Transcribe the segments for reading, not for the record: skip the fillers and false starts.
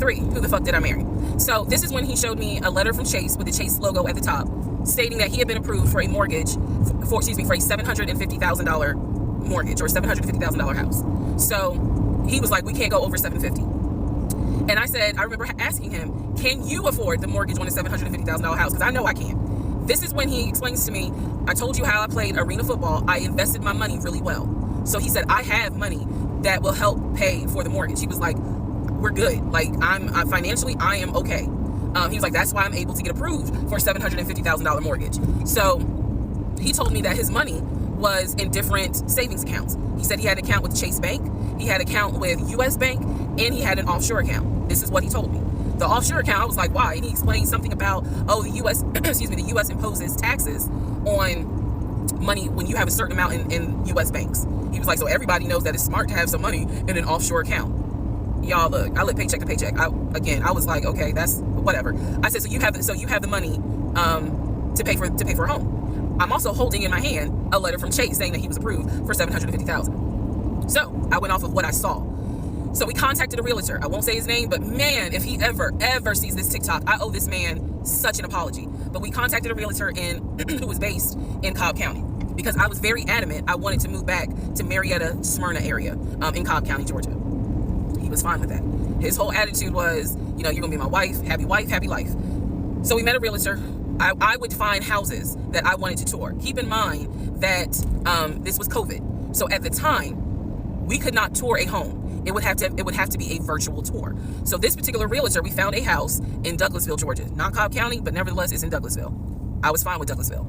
3, who the fuck did I marry? So this is when he showed me a letter from Chase with the Chase logo at the top, stating that he had been approved for a mortgage, for a $750,000 mortgage, or $750,000 house. So he was like, we can't go over $750,000. And I said, I remember asking him, can you afford the mortgage on a $750,000 house? Because I know I can't. This is when he explains to me, I told you how I played arena football. I invested my money really well. So he said, I have money that will help pay for the mortgage. He was like, we're good. Like, I'm financially, I am okay. He was like, that's why I'm able to get approved for a $750,000 mortgage. So he told me that his money was in different savings accounts. He said he had an account with Chase Bank, he had an account with US Bank, and he had an offshore account. This is what he told me. The offshore account, I was like, why? And he explained something about, the US, the US imposes taxes on money when you have a certain amount in US banks. He was like, so everybody knows that it's smart to have some money in an offshore account. Y'all, look, I live paycheck to paycheck. I was like, okay, that's whatever. I said, so you have the money to pay for a home. I'm also holding in my hand a letter from Chase saying that he was approved for $750,000. So I went off of what I saw. So we contacted a realtor. I won't say his name, but man, if he ever sees this TikTok, I owe this man such an apology. But we contacted a realtor who was based in Cobb County, because I was very adamant I wanted to move back to Marietta, Smyrna area in Cobb County, Georgia. He was fine with that. His whole attitude was, you're gonna be my wife, happy life. So we met a realtor. I would find houses that I wanted to tour. Keep in mind that this was COVID. So at the time, we could not tour a home. It would have to be a virtual tour. So this particular realtor, we found a house in Douglasville, Georgia. Not Cobb County, but nevertheless, it's in Douglasville. I was fine with Douglasville.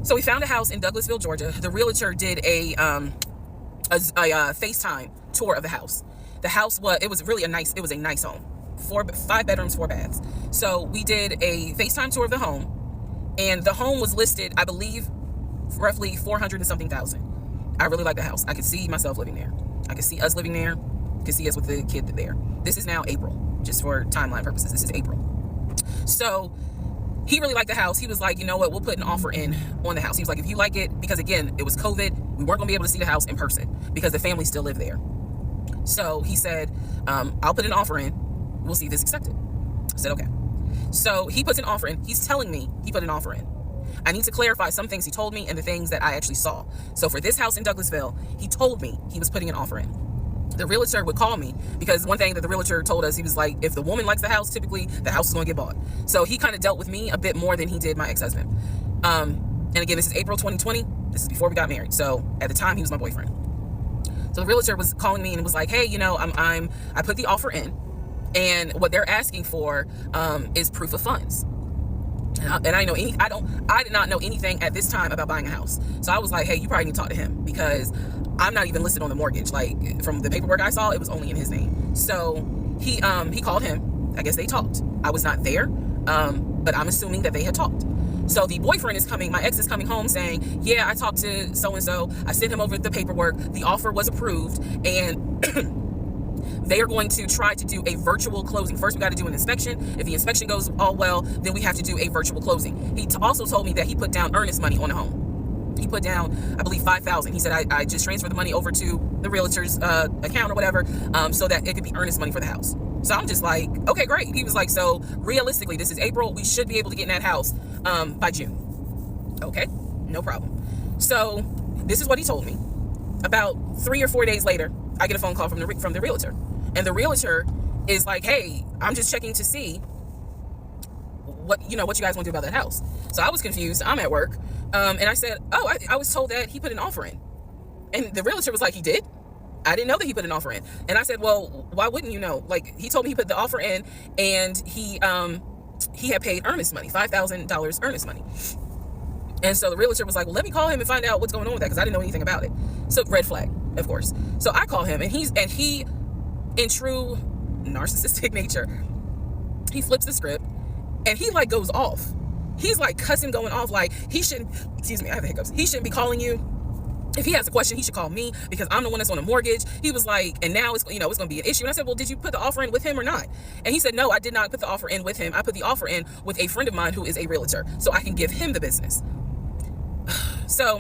So we found a house in Douglasville, Georgia. The realtor did a FaceTime tour of the house. The house was really a nice home. 5 bedrooms, 4 baths. So we did a FaceTime tour of the home, and the home was listed, I believe, roughly 400 and something thousand. I really like the house. I could see myself living there. I could see us living there. I could see us with the kid there. This is now April, just for timeline purposes. This is April. So he really liked the house. He was like, you know what, we'll put an offer in on the house. He was like, if you like it, because again, it was COVID, we weren't gonna be able to see the house in person because the family still lived there. So he said, I'll put an offer in. We'll see if it's accepted. I said, okay. So he puts an offer in. He's telling me he put an offer in. I need to clarify some things he told me and the things that I actually saw. So for this house in Douglasville, he told me he was putting an offer in. The realtor would call me, because one thing that the realtor told us, he was like, if the woman likes the house, typically the house is going to get bought. So he kind of dealt with me a bit more than he did my ex-husband. And again, this is April 2020. This is before we got married. So at the time, he was my boyfriend. So the realtor was calling me and was like, hey, I put the offer in, and what they're asking for is proof of funds. And I did not know anything at this time about buying a house. So I was like, hey, you probably need to talk to him, because I'm not even listed on the mortgage. Like, from the paperwork I saw, it was only in his name. So he called him. I guess they talked. I was not there, but I'm assuming that they had talked. So the boyfriend is coming, my ex is coming home saying, yeah, I talked to so-and-so. I sent him over the paperwork. The offer was approved, and they are going to try to do a virtual closing. First, we got to do an inspection. If the inspection goes all well, then we have to do a virtual closing. He also told me that he put down earnest money on the home. He put down, I believe, $5,000. He said, I just transferred the money over to the realtor's account or whatever, so that it could be earnest money for the house. So I'm just like, okay, great. He was like, so realistically, this is April. We should be able to get in that house by June. Okay, no problem. So this is what he told me. About 3 or 4 days later, I get a phone call from the realtor. And the realtor is like, hey, I'm just checking to see what you guys want to do about that house. So I was confused. I'm at work. And I said, oh, I was told that he put an offer in. And the realtor was like, he did? I didn't know that he put an offer in. And I said, well, why wouldn't you know? Like, he told me he put the offer in, and he had paid earnest money, $5,000 earnest money. And so the realtor was like, well, let me call him and find out what's going on with that, because I didn't know anything about it. So red flag, of course. So I call him, and he, in true narcissistic nature, he flips the script, and he like goes off. He's like cussing, going off, like he shouldn't, excuse me, I have the hiccups. He shouldn't be calling you. If he has a question, he should call me, because I'm the one that's on a mortgage. He was like, and now it's going to be an issue. And I said, well, did you put the offer in with him or not? And he said, no, I did not put the offer in with him. I put the offer in with a friend of mine who is a realtor, so I can give him the business. So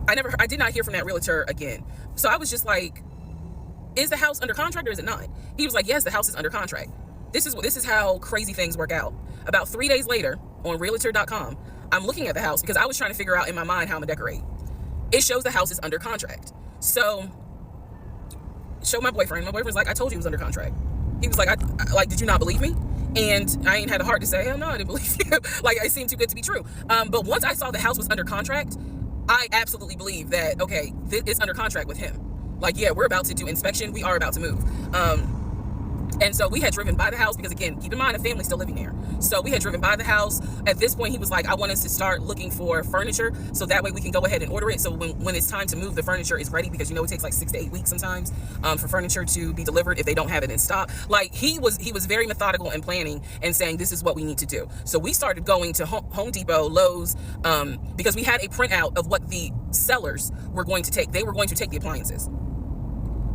I did not hear from that realtor again. So I was just like, is the house under contract or is it not? He was like, yes, the house is under contract. This is how crazy things work out. About 3 days later on realtor.com, I'm looking at the house because I was trying to figure out in my mind how I'm gonna decorate. It shows the house is under contract. So show my boyfriend. My boyfriend's like, I told you it was under contract. He was like, I did you not believe me? And I ain't had the heart to say, hell no, I didn't believe you. Like, it seemed too good to be true. But once I saw the house was under contract, I absolutely believe that, okay, it's under contract with him. Like, yeah, we're about to do inspection. We are about to move. And so we had driven by the house because, again, keep in mind, the family's still living there. So we had driven by the house. At this point, he was like, I want us to start looking for furniture so that way we can go ahead and order it. So when it's time to move, the furniture is ready because, you know, it takes like 6 to 8 weeks sometimes for furniture to be delivered if they don't have it in stock. Like, he was very methodical in planning and saying, this is what we need to do. So we started going to Home Depot, Lowe's, because we had a printout of what the sellers were going to take. They were going to take the appliances.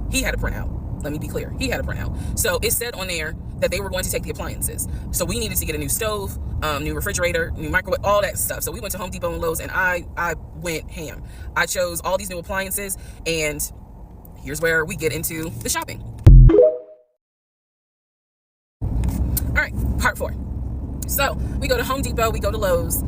He had a printout. Let me be clear. He had a printout. So it said on there that they were going to take the appliances. So we needed to get a new stove, new refrigerator, new microwave, all that stuff. So we went to Home Depot and Lowe's and I went ham. I chose all these new appliances, and here's where we get into the shopping. All right, part 4. So we go to Home Depot, we go to Lowe's.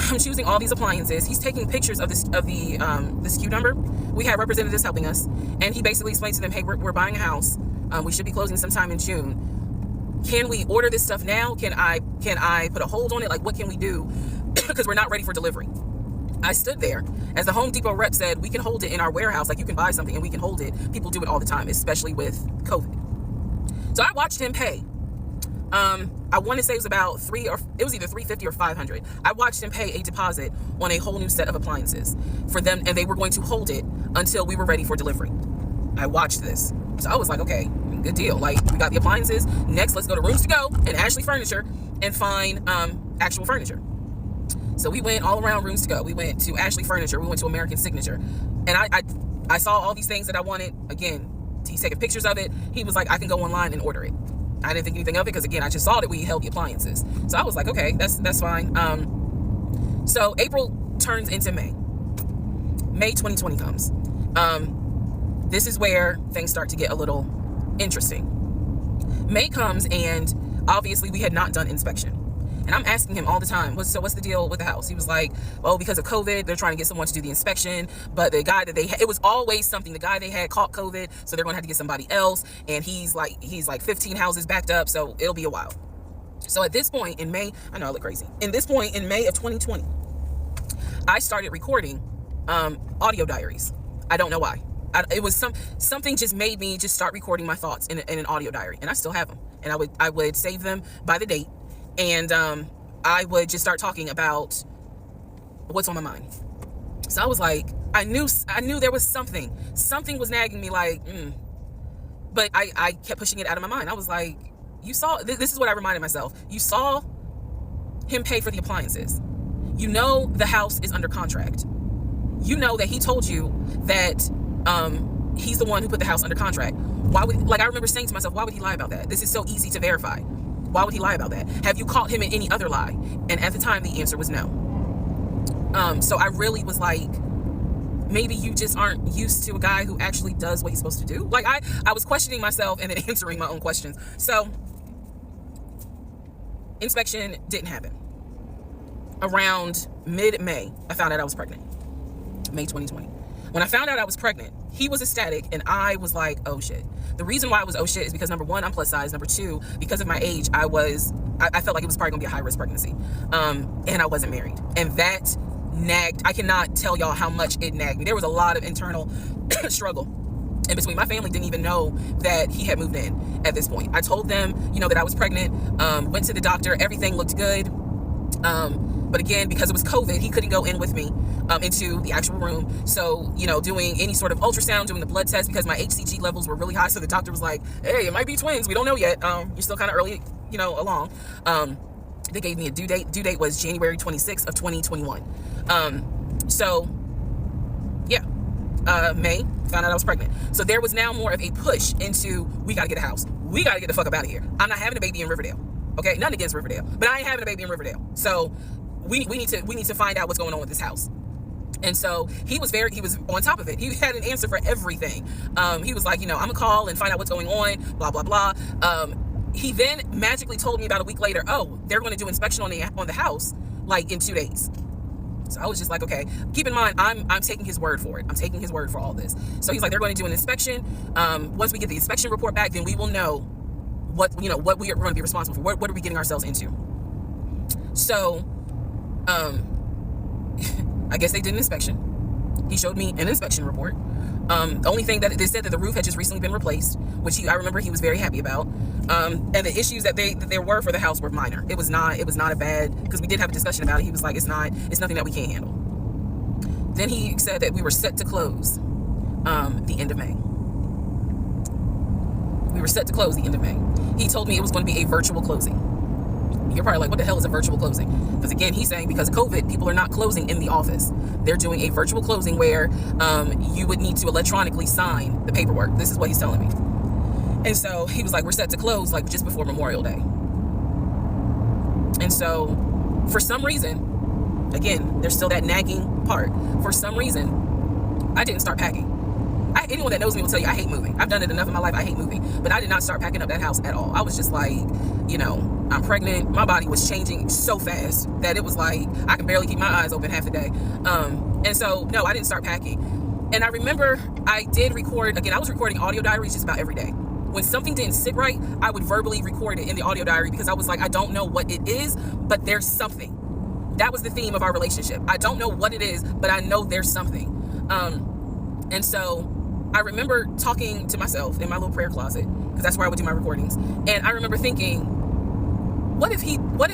I'm choosing all these appliances. He's taking pictures of the SKU number. We had representatives helping us, and he basically explained to them, hey, we're buying a house. We should be closing sometime in June. Can we order this stuff now? Can I put a hold on it? Like, what can we do? Because we're not ready for delivery. I stood there as the Home Depot rep said, we can hold it in our warehouse. Like, you can buy something and we can hold it. People do it all the time, especially with COVID. So I watched him pay. I want to say it was about it was either $350 or $500. I watched him pay a deposit on a whole new set of appliances for them, and they were going to hold it until we were ready for delivery. I watched this. So I was like, okay, good deal. Like, we got the appliances. Next, let's go to Rooms to Go and Ashley Furniture and find actual furniture. So we went all around Rooms to Go. We went to Ashley Furniture. We went to American Signature. And I saw all these things that I wanted. Again, he's taking pictures of it. He was like, I can go online and order it. I didn't think anything of it because, again, I just saw that we held the appliances. So I was like, okay, that's fine. So April turns into May. May 2020 comes. This is where things start to get a little interesting. May comes, and obviously we had not done inspection. And I'm asking him all the time, what's the deal with the house? He was like, oh, because of COVID, they're trying to get someone to do the inspection. But the guy that it was always something. The guy they had caught COVID, so they're going to have to get somebody else. And he's like 15 houses backed up, so it'll be a while. So at this point in May, I know I look crazy. In this point in May of 2020, I started recording audio diaries. I don't know why. It was something just made me just start recording my thoughts in an audio diary, and I still have them. And I would save them by the date. And I would just start talking about what's on my mind. So I was like, I knew there was something was nagging me, like, but I kept pushing it out of my mind. I was like, you saw, this is what I reminded myself. You saw him pay for the appliances. You know the house is under contract. You know that he told you that he's the one who put the house under contract. Why would, I remember saying to myself, why would he lie about that? This is so easy to verify. Why would he lie about that? Have you caught him in any other lie? And at the time, the answer was no. So I really was like, maybe you just aren't used to a guy who actually does what he's supposed to do. Like, I was questioning myself and then answering my own questions. So inspection didn't happen. Around mid-May, I found out I was pregnant. May 2020. When I found out I was pregnant, he was ecstatic, and I was like, oh shit. The reason why I was oh shit is because, number one, I'm plus size. Number two, because of my age, I felt like it was probably gonna be a high-risk pregnancy. And I wasn't married. And that nagged. I cannot tell y'all how much it nagged me. There was a lot of internal struggle in between. My family didn't even know that he had moved in at this point. I told them, that I was pregnant, went to the doctor, everything looked good. But again, because it was COVID, he couldn't go in with me into the actual room. So, doing any sort of ultrasound, doing the blood test, because my HCG levels were really high. So the doctor was like, hey, it might be twins. We don't know yet. You're still kind of early, along. They gave me a due date. Due date was January 26th of 2021. May, found out I was pregnant. So there was now more of a push into, we got to get a house. We got to get the fuck up out of here. I'm not having a baby in Riverdale. Okay, nothing against Riverdale, but I ain't having a baby in Riverdale. So we need to find out what's going on with this house. And so he was on top of it. He had an answer for everything. He was like, I'm gonna call and find out what's going on, blah, blah, blah. He then magically told me about a week later, oh, they're going to do inspection on the house like in 2 days. So I was just like, okay, keep in mind, I'm taking his word for it. I'm taking his word for all this. So he's like, they're going to do an inspection. Once we get the inspection report back, then we will know what we are going to be responsible for. What are we getting ourselves into? So, I guess they did an inspection. He showed me an inspection report. The only thing that they said that the roof had just recently been replaced, which I remember he was very happy about. And the issues that there were for the house were minor. It was not a bad, because we did have a discussion about it. He was like, it's nothing that we can't handle. Then he said that we were set to close the end of May. We were set to close the end of May. He told me it was going to be a virtual closing. You're probably like, what the hell is a virtual closing? Because again, he's saying because of COVID, people are not closing in the office. They're doing a virtual closing where you would need to electronically sign the paperwork. This is what he's telling me. And so he was like, we're set to close like just before Memorial Day. And so for some reason, again, there's still that nagging part. For some reason, I didn't start packing. Anyone that knows me will tell you I hate moving. I've done it enough in my life. I hate moving. But I did not start packing up that house at all. I was just like, I'm pregnant. My body was changing so fast that it was like I can barely keep my eyes open half the day. And so, no, I didn't start packing. And I remember I did record, again, I was recording audio diaries just about every day. When something didn't sit right, I would verbally record it in the audio diary because I was like, I don't know what it is, but there's something. That was the theme of our relationship. I don't know what it is, but I know there's something. And so I remember talking to myself in my little prayer closet, because that's where I would do my recordings. And I remember thinking, what if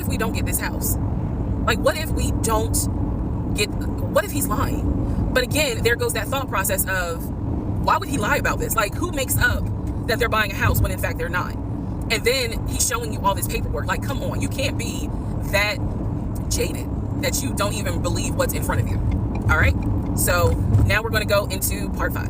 we don't get this house? Like, what if he's lying? But again, there goes that thought process of, why would he lie about this? Like, who makes up that they're buying a house when in fact they're not? And then he's showing you all this paperwork. Like, come on, you can't be that jaded that you don't even believe what's in front of you. All right. So now we're going to go into part 5.